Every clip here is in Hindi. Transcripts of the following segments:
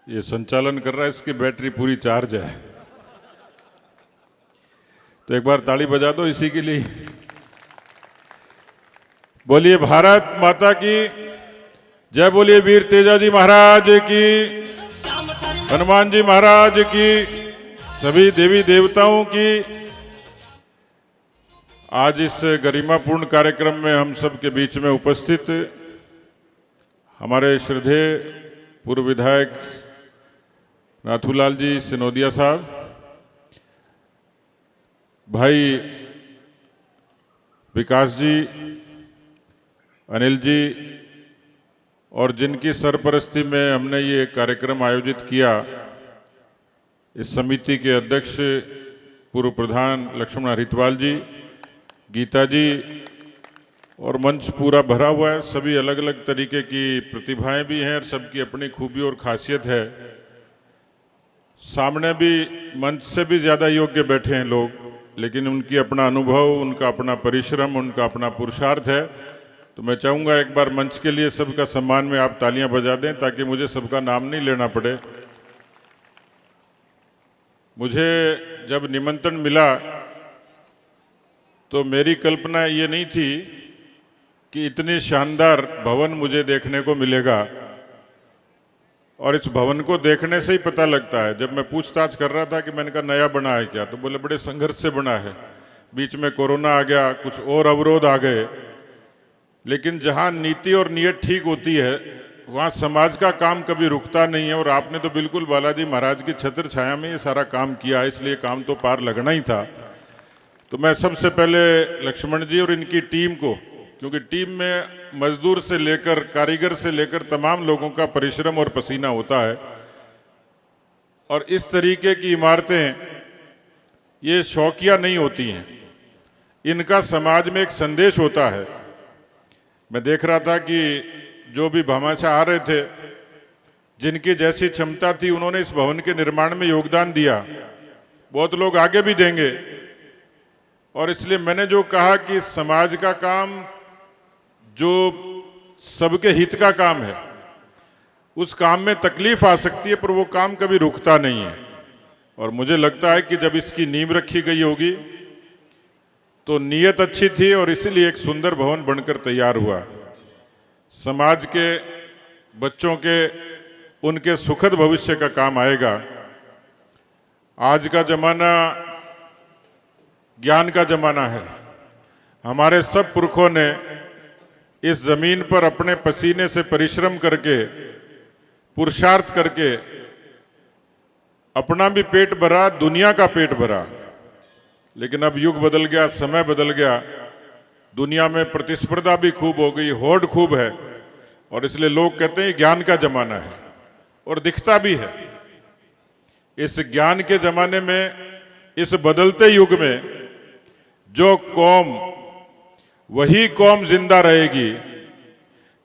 ये संचालन कर रहा है, इसकी बैटरी पूरी चार्ज है। तो एक बार ताली बजा दो इसी के लिए। बोलिए भारत माता की जय, बोलिए वीर तेजाजी महाराज की, हनुमान जी महाराज की, सभी देवी देवताओं की। आज इस गरिमापूर्ण कार्यक्रम में हम सब के बीच में उपस्थित हमारे श्रद्धेय पूर्व विधायक नाथूलाल जी सिनोदिया साहब, भाई विकास जी, अनिल जी, और जिनकी सरपरस्ती में हमने ये कार्यक्रम आयोजित किया, इस समिति के अध्यक्ष पूर्व प्रधान लक्ष्मण हरिद्वाल जी, गीता जी, और मंच पूरा भरा हुआ है। सभी अलग अलग तरीके की प्रतिभाएं भी हैं और सबकी अपनी खूबी और खासियत है। सामने भी मंच से भी ज़्यादा योग्य बैठे हैं लोग, लेकिन उनकी अपना अनुभव, उनका अपना परिश्रम, उनका अपना पुरुषार्थ है। तो मैं चाहूँगा एक बार मंच के लिए सबका सम्मान में आप तालियां बजा दें, ताकि मुझे सबका नाम नहीं लेना पड़े। मुझे जब निमंत्रण मिला तो मेरी कल्पना ये नहीं थी कि इतनी शानदार भवन मुझे देखने को मिलेगा, और इस भवन को देखने से ही पता लगता है। जब मैं पूछताछ कर रहा था कि मैंने कहा नया बना है क्या, तो बोले बड़े संघर्ष से बना है, बीच में कोरोना आ गया, कुछ और अवरोध आ गए। लेकिन जहां नीति और नीयत ठीक होती है वहां समाज का काम कभी रुकता नहीं है। और आपने तो बिल्कुल बालाजी महाराज की छत्र छाया में ये सारा काम किया, इसलिए काम तो पार लगना ही था। तो मैं सबसे पहले लक्ष्मण जी और इनकी टीम को, क्योंकि टीम में मजदूर से लेकर कारीगर से लेकर तमाम लोगों का परिश्रम और पसीना होता है, और इस तरीके की इमारतें ये शौकिया नहीं होती हैं, इनका समाज में एक संदेश होता है। मैं देख रहा था कि जो भी भामाशाह आ रहे थे, जिनकी जैसी क्षमता थी, उन्होंने इस भवन के निर्माण में योगदान दिया। बहुत लोग आगे भी देंगे, और इसलिए मैंने जो कहा कि समाज का काम जो सबके हित का काम है, उस काम में तकलीफ आ सकती है, पर वो काम कभी रुकता नहीं है। और मुझे लगता है कि जब इसकी नींव रखी गई होगी तो नीयत अच्छी थी, और इसीलिए एक सुंदर भवन बनकर तैयार हुआ। समाज के बच्चों के उनके सुखद भविष्य का काम आएगा। आज का जमाना ज्ञान का जमाना है। हमारे सब पुरखों ने इस जमीन पर अपने पसीने से परिश्रम करके, पुरुषार्थ करके अपना भी पेट भरा, दुनिया का पेट भरा। लेकिन अब युग बदल गया, समय बदल गया, दुनिया में प्रतिस्पर्धा भी खूब हो गई, होड़ खूब है, और इसलिए लोग कहते हैं ज्ञान का जमाना है, और दिखता भी है। इस ज्ञान के जमाने में, इस बदलते युग में जो कौम, वही कौम जिंदा रहेगी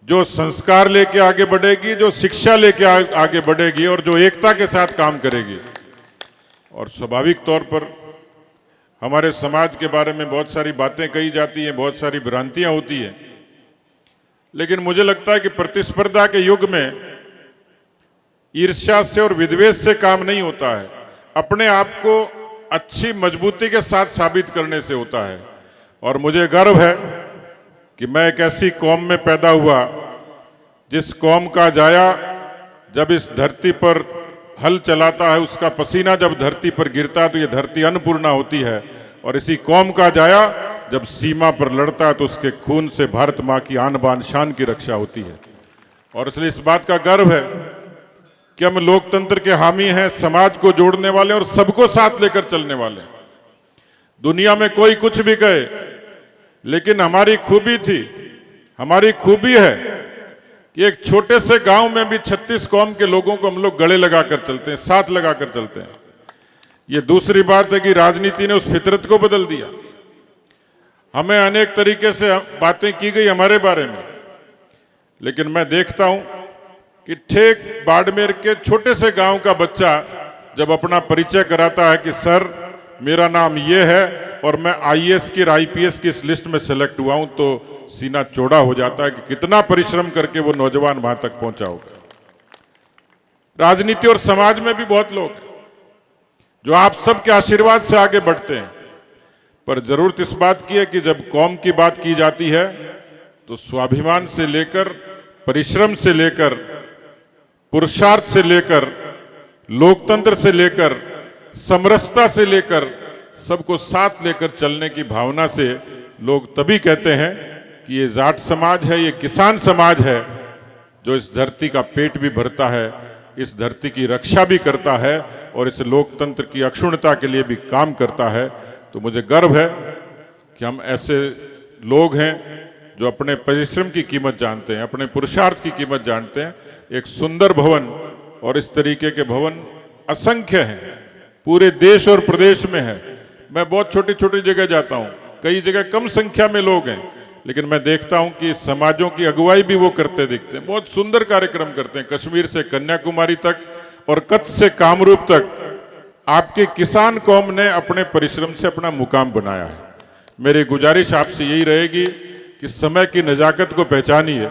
जो संस्कार लेके आगे बढ़ेगी, जो शिक्षा लेके आगे बढ़ेगी, और जो एकता के साथ काम करेगी। और स्वाभाविक तौर पर हमारे समाज के बारे में बहुत सारी बातें कही जाती हैं, बहुत सारी भ्रांतियां होती हैं, लेकिन मुझे लगता है कि प्रतिस्पर्धा के युग में ईर्ष्या से और विद्वेष से काम नहीं होता है, अपने आप को अच्छी मजबूती के साथ साबित करने से होता है। और मुझे गर्व है कि मैं एक ऐसी कौम में पैदा हुआ जिस कौम का जाया जब इस धरती पर हल चलाता है, उसका पसीना जब धरती पर गिरता है तो ये धरती अन्नपूर्णा होती है। और इसी कौम का जाया जब सीमा पर लड़ता है तो उसके खून से भारत माँ की आन बान शान की रक्षा होती है। और इसलिए इस बात का गर्व है कि हम लोकतंत्र के हामी हैं, समाज को जोड़ने वाले और सबको साथ लेकर चलने वाले। दुनिया में कोई कुछ भी कहे, लेकिन हमारी खूबी थी, हमारी खूबी है कि एक छोटे से गांव में भी 36 कौम के लोगों को हम लोग गले लगाकर चलते हैं, साथ लगाकर चलते हैं। ये दूसरी बात है कि राजनीति ने उस फितरत को बदल दिया। हमें अनेक तरीके से बातें की गई हमारे बारे में, लेकिन मैं देखता हूं कि ठीक बाड़मेर के छोटे से गांव का बच्चा जब अपना परिचय कराता है कि सर मेरा नाम ये है और मैं आईएएस की, आईपीएस की इस लिस्ट में सेलेक्ट हुआ हूं, तो सीना चौड़ा हो जाता है कि कितना परिश्रम करके वो नौजवान वहां तक पहुंचा होगा। राजनीति और समाज में भी बहुत लोग हैं जो आप सबके आशीर्वाद से आगे बढ़ते हैं, पर जरूरत इस बात की है कि जब कौम की बात की जाती है तो स्वाभिमान से लेकर, परिश्रम से लेकर, पुरुषार्थ से लेकर, लोकतंत्र से लेकर, समरसता से लेकर, सबको साथ लेकर चलने की भावना से लोग तभी कहते हैं कि ये जाट समाज है, ये किसान समाज है जो इस धरती का पेट भी भरता है, इस धरती की रक्षा भी करता है और इस लोकतंत्र की अक्षुण्णता के लिए भी काम करता है। तो मुझे गर्व है कि हम ऐसे लोग हैं जो अपने परिश्रम की कीमत जानते हैं, अपने पुरुषार्थ की कीमत जानते हैं। एक सुंदर भवन और इस तरीके के भवन असंख्य हैं, पूरे देश और प्रदेश में है। मैं बहुत छोटी छोटी जगह जाता हूँ, कई जगह कम संख्या में लोग हैं, लेकिन मैं देखता हूं कि समाजों की अगुवाई भी वो करते दिखते हैं। बहुत सुंदर कार्यक्रम करते हैं, कश्मीर से कन्याकुमारी तक और कच्छ से कामरूप तक आपके किसान कौम ने अपने परिश्रम से अपना मुकाम बनाया है। मेरी गुजारिश आपसे यही रहेगी कि समय की नजाकत को पहचानिए।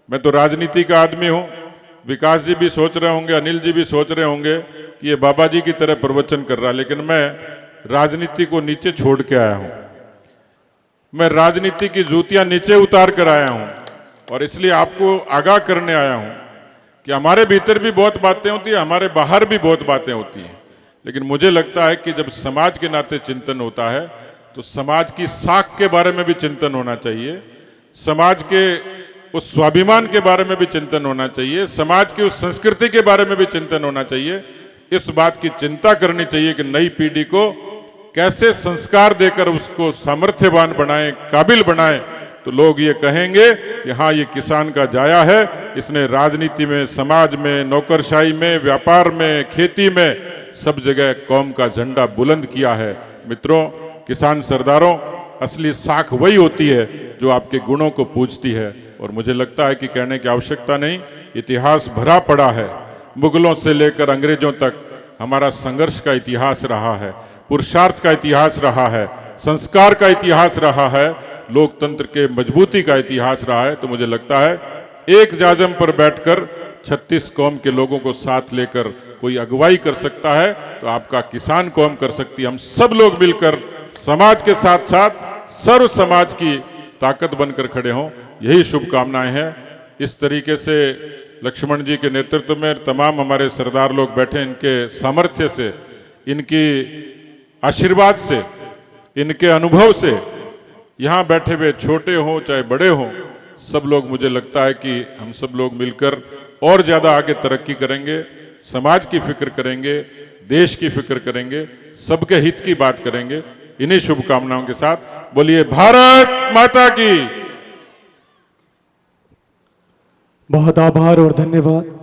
मैं तो राजनीति का आदमी हूं, विकास जी भी सोच रहे होंगे, अनिल जी भी सोच रहे होंगे कि ये बाबा जी की तरह प्रवचन कर रहा है, लेकिन मैं राजनीति को नीचे छोड़ के आया हूं। मैं राजनीति की जूतियां नीचे उतार कर आया हूं और इसलिए आपको आगाह करने आया हूं कि हमारे भीतर भी बहुत बातें होती है, हमारे बाहर भी बहुत बातें होती हैं, लेकिन मुझे लगता है कि जब समाज के नाते चिंतन होता है तो समाज की साख के बारे में भी चिंतन होना चाहिए, समाज के उस स्वाभिमान के बारे में भी चिंतन होना चाहिए, समाज की उस संस्कृति के बारे में भी चिंतन होना चाहिए। इस बात की चिंता करनी चाहिए कि नई पीढ़ी को कैसे संस्कार देकर उसको सामर्थ्यवान बनाएं, काबिल बनाएं, तो लोग ये कहेंगे कि हाँ, ये किसान का जाया है, इसने राजनीति में, समाज में, नौकरशाही में, व्यापार में, खेती में सब जगह कौम का झंडा बुलंद किया है। मित्रों, किसान सरदारों, असली साख वही होती है जो आपके गुणों को पूजती है। और मुझे लगता है कि कहने की आवश्यकता नहीं, इतिहास भरा पड़ा है, मुगलों से लेकर अंग्रेजों तक हमारा संघर्ष का इतिहास रहा है, पुरुषार्थ का इतिहास रहा है, संस्कार का इतिहास रहा है, लोकतंत्र के मजबूती का इतिहास रहा है। तो मुझे लगता है एक जाजम पर बैठकर 36 कौम के लोगों को साथ लेकर कोई अगुवाई कर सकता है तो आपका किसान कौम कर सकती है। हम सब लोग मिलकर समाज के साथ साथ सर्व समाज की ताकत बनकर खड़े हों, यही शुभकामनाएं हैं। इस तरीके से लक्ष्मण जी के नेतृत्व में तमाम हमारे सरदार लोग बैठे, इनके सामर्थ्य से, इनकी आशीर्वाद से, इनके अनुभव से, यहाँ बैठे हुए छोटे हों चाहे बड़े हों, सब लोग, मुझे लगता है कि हम सब लोग मिलकर और ज्यादा आगे तरक्की करेंगे, समाज की फिक्र करेंगे, देश की फिक्र करेंगे, सबके हित की बात करेंगे। इन्हीं शुभकामनाओं के साथ बोलिए भारत माता की। बहुत आभार और धन्यवाद।